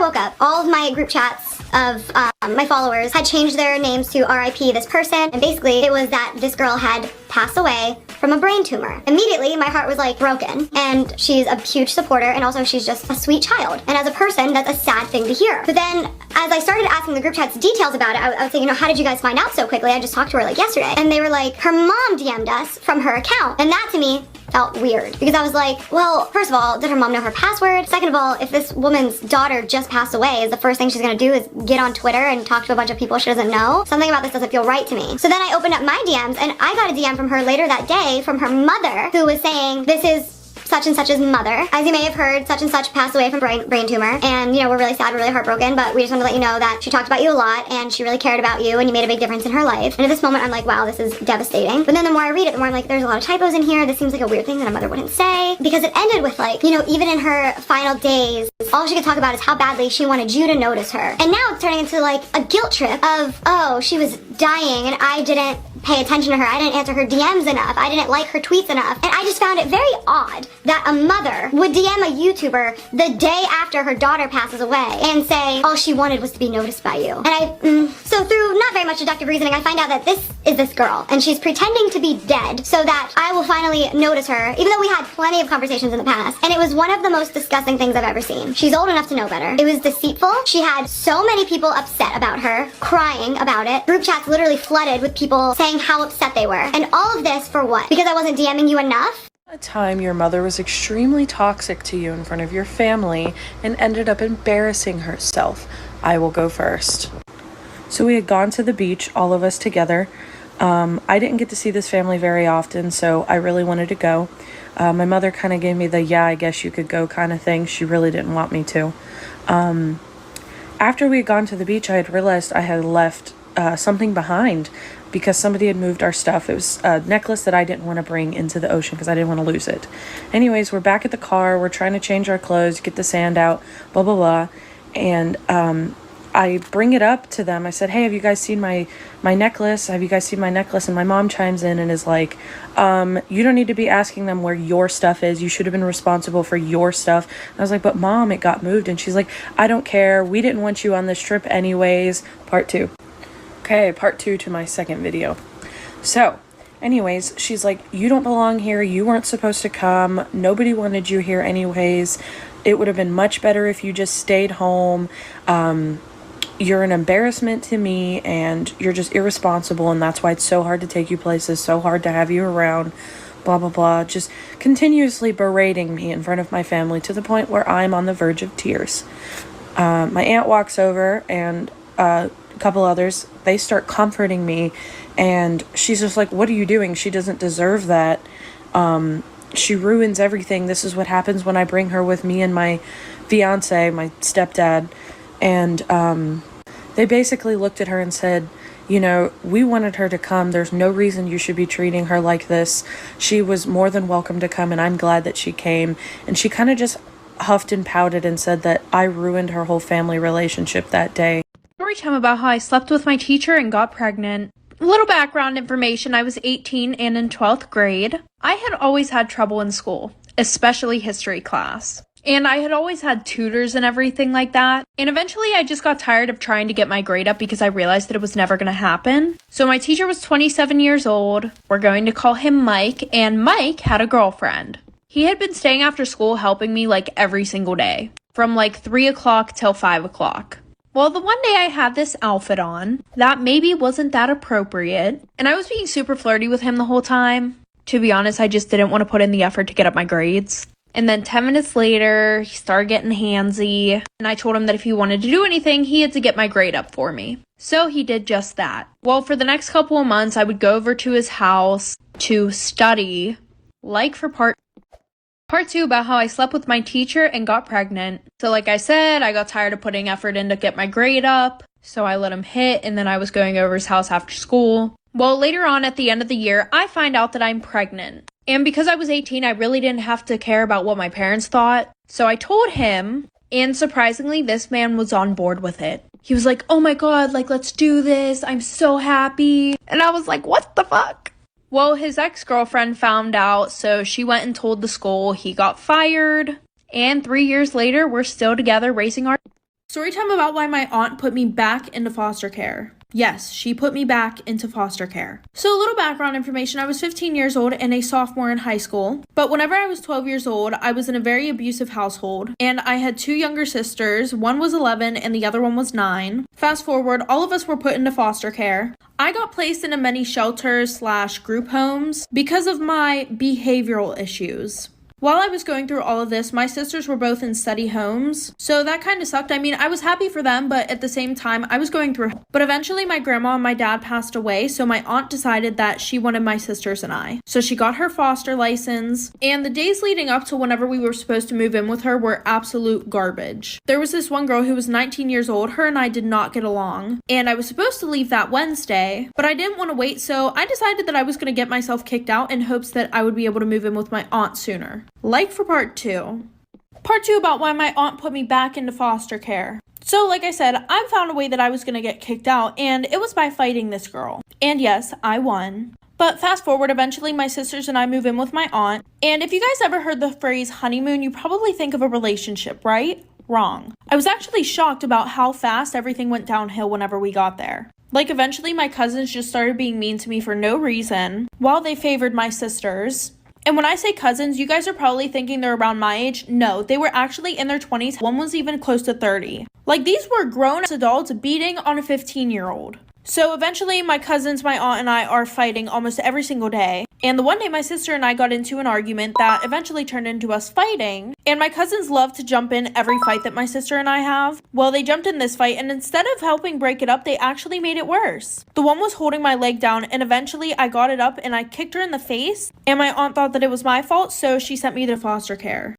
woke up, all of my group chats of my followers had changed their names to RIP this person, and basically it was that this girl had passed away from a brain tumor. Immediately, my heart was like broken, and she's a huge supporter, and also she's just a sweet child. And as a person, that's a sad thing to hear. But then, as I started asking the group chats details about it, I was saying, how did you guys find out so quickly? I just talked to her like yesterday. And they were like, her mom DM'd us from her account. And that to me felt weird, because I was like, well, first of all, did her mom know her password? Second of all, if this woman's daughter just passed away, is the first thing she's gonna do is get on Twitter and talk to a bunch of people she doesn't know? Something about this doesn't feel right to me. So then I opened up my DMs, and I got a DM from her later that day from her mother, who was saying, this is such and such's mother. As you may have heard, such and such passed away from brain tumor, and we're really sad, we're really heartbroken, but we just wanted to let you know that she talked about you a lot, and she really cared about you, and you made a big difference in her life. And at this moment, I'm like, wow, this is devastating. But then the more I read it, the more I'm like, there's a lot of typos in here. This seems like a weird thing that a mother wouldn't say, because it ended with like, even in her final days, all she could talk about is how badly she wanted you to notice her. And now it's turning into like a guilt trip of, oh, she was dying and I didn't pay attention to her. I didn't answer her DMs enough. I didn't like her tweets enough. And I just found it very odd that a mother would DM a YouTuber the day after her daughter passes away and say all she wanted was to be noticed by you. And so through not very much deductive reasoning, I find out that this is this girl, and she's pretending to be dead so that I will finally notice her, even though we had plenty of conversations in the past. And it was one of the most disgusting things I've ever seen. She's old enough to know better. It was deceitful. She had so many people upset about her, crying about it. Group chats literally flooded with people saying how upset they were. And all of this for what? Because I wasn't DMing you enough? A time your mother was extremely toxic to you in front of your family and ended up embarrassing herself. I will go first. So we had gone to the beach, all of us together. I didn't get to see this family very often, so I really wanted to go. My mother kind of gave me the, yeah, I guess you could go kind of thing. She really didn't want me to. After we had gone to the beach, I had realized I had left something behind because somebody had moved our stuff. It was a necklace that I didn't want to bring into the ocean because I didn't want to lose it. Anyways, we're back at the car. We're trying to change our clothes, get the sand out, blah, blah, blah. And I bring it up to them. I said, hey, have you guys seen my necklace? Have you guys seen my necklace? And my mom chimes in and is like, you don't need to be asking them where your stuff is. You should have been responsible for your stuff. And I was like, but mom, it got moved. And she's like, I don't care. We didn't want you on this trip anyways. Part 2. Okay, part 2 to my second video. So, anyways, she's like, you don't belong here. You weren't supposed to come. Nobody wanted you here anyways. It would have been much better if you just stayed home. You're an embarrassment to me, and you're just irresponsible, and that's why it's so hard to take you places, so hard to have you around, blah, blah, blah. Just continuously berating me in front of my family to the point where I'm on the verge of tears. My aunt walks over, and a couple others, they start comforting me, and she's just like, what are you doing? She doesn't deserve that. She ruins everything. This is what happens when I bring her with me and my fiance, my stepdad. And they basically looked at her and said, we wanted her to come. There's no reason you should be treating her like this. She was more than welcome to come, and I'm glad that she came. And she kind of just huffed and pouted and said that I ruined her whole family relationship that day. Story time about how I slept with my teacher and got pregnant. A little background information. I was 18 and in 12th grade. I had always had trouble in school, especially history class. And I had always had tutors and everything like that. And eventually I just got tired of trying to get my grade up because I realized that it was never going to happen. So my teacher was 27 years old. We're going to call him Mike. And Mike had a girlfriend. He had been staying after school helping me like every single day. From like 3 o'clock till 5 o'clock. Well, the one day I had this outfit on that maybe wasn't that appropriate. And I was being super flirty with him the whole time. To be honest, I just didn't want to put in the effort to get up my grades. And then 10 minutes later, he started getting handsy. And I told him that if he wanted to do anything, he had to get my grade up for me. So he did just that. Well, for the next couple of months, I would go over to his house to study, like for part 2 about how I slept with my teacher and got pregnant. So like I said, I got tired of putting effort in to get my grade up. So I let him hit, and then I was going over his house after school. Well, later on at the end of the year, I find out that I'm pregnant. And because I was 18, I really didn't have to care about what my parents thought. So I told him, and surprisingly, this man was on board with it. He was like, oh my god, like, let's do this. I'm so happy. And I was like, what the fuck? Well, his ex-girlfriend found out, so she went and told the school. He got fired. And 3 years later, we're still together raising our... Story time about why my aunt put me back into foster care. Yes, she put me back into foster care. So a little background information, I was 15 years old and a sophomore in high school. But whenever I was 12 years old, I was in a very abusive household. And I had 2 younger sisters. One was 11 and the other one was 9. Fast forward, all of us were put into foster care. I got placed into many shelters/group homes because of my behavioral issues. While I was going through all of this, my sisters were both in study homes, so that kind of sucked. I mean, I was happy for them, but at the same time, I was going through. But eventually, my grandma and my dad passed away, so my aunt decided that she wanted my sisters and I. So she got her foster license, and the days leading up to whenever we were supposed to move in with her were absolute garbage. There was this one girl who was 19 years old. Her and I did not get along, and I was supposed to leave that Wednesday, but I didn't want to wait, so I decided that I was going to get myself kicked out in hopes that I would be able to move in with my aunt sooner. Like for part 2. Part 2 about why my aunt put me back into foster care. So like I said, I found a way that I was going to get kicked out, and it was by fighting this girl. And yes, I won. But fast forward, eventually my sisters and I move in with my aunt. And if you guys ever heard the phrase honeymoon, you probably think of a relationship, right? Wrong. I was actually shocked about how fast everything went downhill whenever we got there. Like eventually my cousins just started being mean to me for no reason, while they favored my sisters. And when I say cousins, you guys are probably thinking they're around my age. No, they were actually in their 20s. One was even close to 30. Like, these were grown adults beating on a 15-year-old. So eventually my cousins, my aunt, and I are fighting almost every single day. And the one day my sister and I got into an argument that eventually turned into us fighting. And my cousins love to jump in every fight that my sister and I have. Well, they jumped in this fight, and instead of helping break it up, they actually made it worse. The one was holding my leg down, and eventually I got it up and I kicked her in the face. And my aunt thought that it was my fault, so she sent me to foster care.